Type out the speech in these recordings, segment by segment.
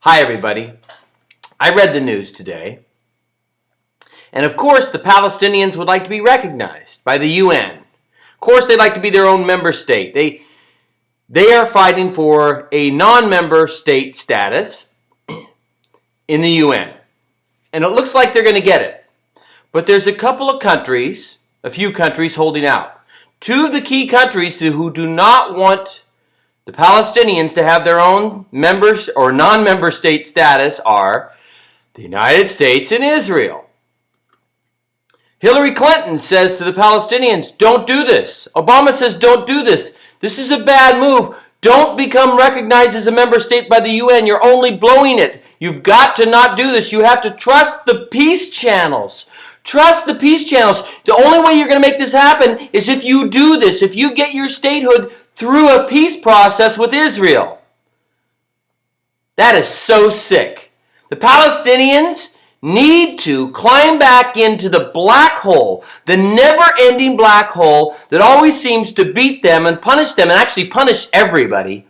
Hi, everybody. I read the news today, and of course, the Palestinians would like to be recognized by the UN. Of course, they'd like to be their own member state. They are fighting for a non-member state status in the UN, and it looks like they're going to get it. But there's a few countries holding out. Two of the key countries who do not want the Palestinians to have their own members or non-member state status are the United States and Israel. Hillary Clinton says to the Palestinians, don't do this. Obama says, don't do this. This is a bad move. Don't become recognized as a member state by the UN. You're only blowing it. You've got to not do this. You have to trust the peace channels. Trust the peace channels. The only way you're going to make this happen is if you do this, if you get your statehood through a peace process with Israel. That is so sick. The Palestinians need to climb back into the black hole, the never-ending black hole that always seems to beat them and punish them and actually punish everybody.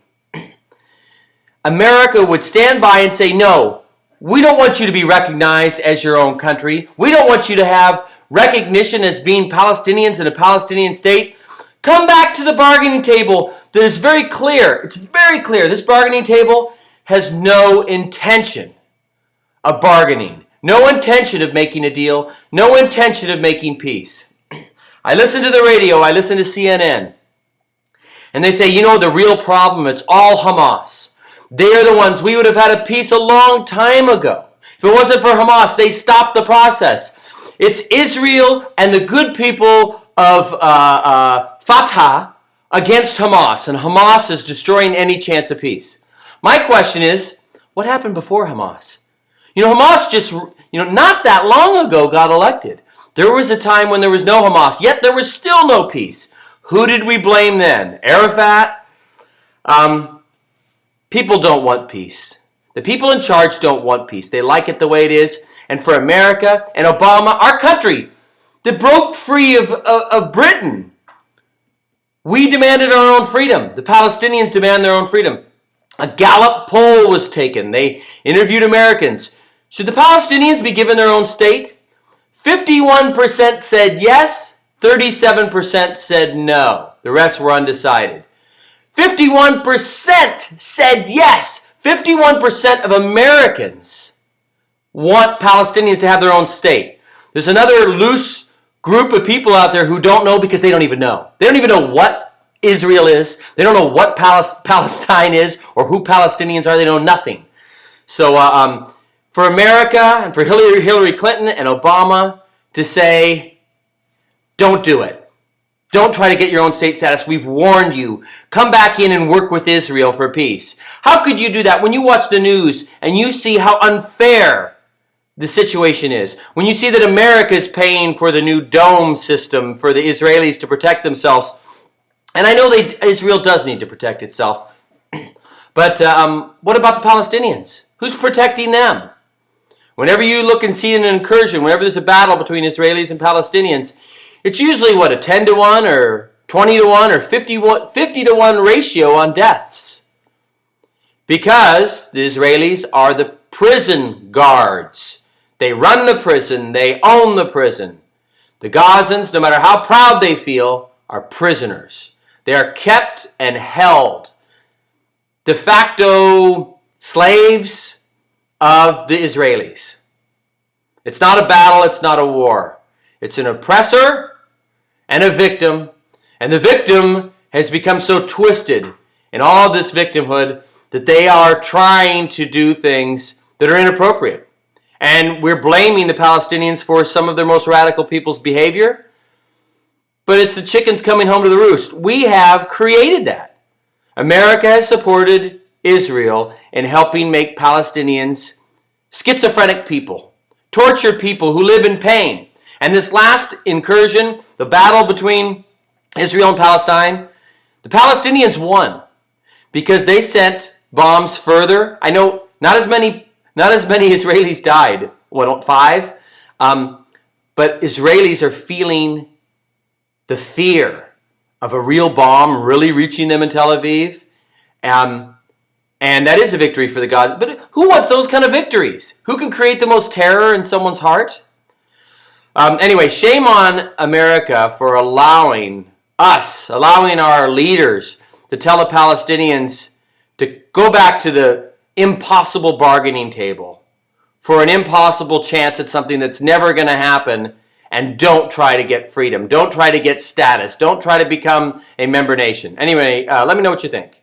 America would stand by and say, no, we don't want you to be recognized as your own country. We don't want you to have recognition as being Palestinians in a Palestinian state. Come back to the bargaining table. That is very clear. It's very clear. This bargaining table has no intention of bargaining, no intention of making a deal, no intention of making peace. I listen to the radio, I listen to CNN, and they say, the real problem, it's all Hamas. They're the ones, we would have had a peace a long time ago. If it wasn't for Hamas, they stopped the process. It's Israel and the good people of Fatah against Hamas, and Hamas is destroying any chance of peace. My question is, what happened before Hamas? Hamas just, not that long ago got elected. There was a time when there was no Hamas, yet there was still no peace. Who did we blame then? Arafat? People don't want peace. The people in charge don't want peace. They like it the way it is. And for America and Obama, our country, that broke free of Britain, we demanded our own freedom. The Palestinians demand their own freedom. A Gallup poll was taken. They interviewed Americans. Should the Palestinians be given their own state? 51% said yes, 37% said no. The rest were undecided. 51% said yes. 51% of Americans want Palestinians to have their own state. There's another loose group of people out there who don't know because they don't even know. They don't even know what Israel is. They don't know what Palestine is or who Palestinians are. They know nothing. So for America and for Hillary Clinton and Obama to say, don't do it. Don't try to get your own state status. We've warned you. Come back in and work with Israel for peace. How could you do that when you watch the news and you see how unfair the situation is? When you see that America is paying for the new dome system for the Israelis to protect themselves. And I know Israel does need to protect itself. But what about the Palestinians? Who's protecting them? Whenever you look and see an incursion, whenever there's a battle between Israelis and Palestinians, it's usually, a 10-to-1 or 20-to-1 or 50-to-1 ratio on deaths. Because the Israelis are the prison guards. They run the prison. They own the prison. The Gazans, no matter how proud they feel, are prisoners. They are kept and held. De facto slaves of the Israelis. It's not a battle. It's not a war. It's an oppressor and a victim. And the victim has become so twisted in all this victimhood that they are trying to do things that are inappropriate. And we're blaming the Palestinians for some of their most radical people's behavior. But it's the chickens coming home to the roost. We have created that. America has supported Israel in helping make Palestinians schizophrenic people, tortured people who live in pain. And this last incursion, the battle between Israel and Palestine, the Palestinians won because they sent bombs further. I know not as many Israelis died, 5? But Israelis are feeling the fear of a real bomb really reaching them in Tel Aviv. And that is a victory for the Gaza. But who wants those kind of victories? Who can create the most terror in someone's heart? Anyway, shame on America for allowing our leaders to tell the Palestinians to go back to the impossible bargaining table for an impossible chance at something that's never going to happen, and don't try to get freedom. Don't try to get status. Don't try to become a member nation. Anyway, let me know what you think.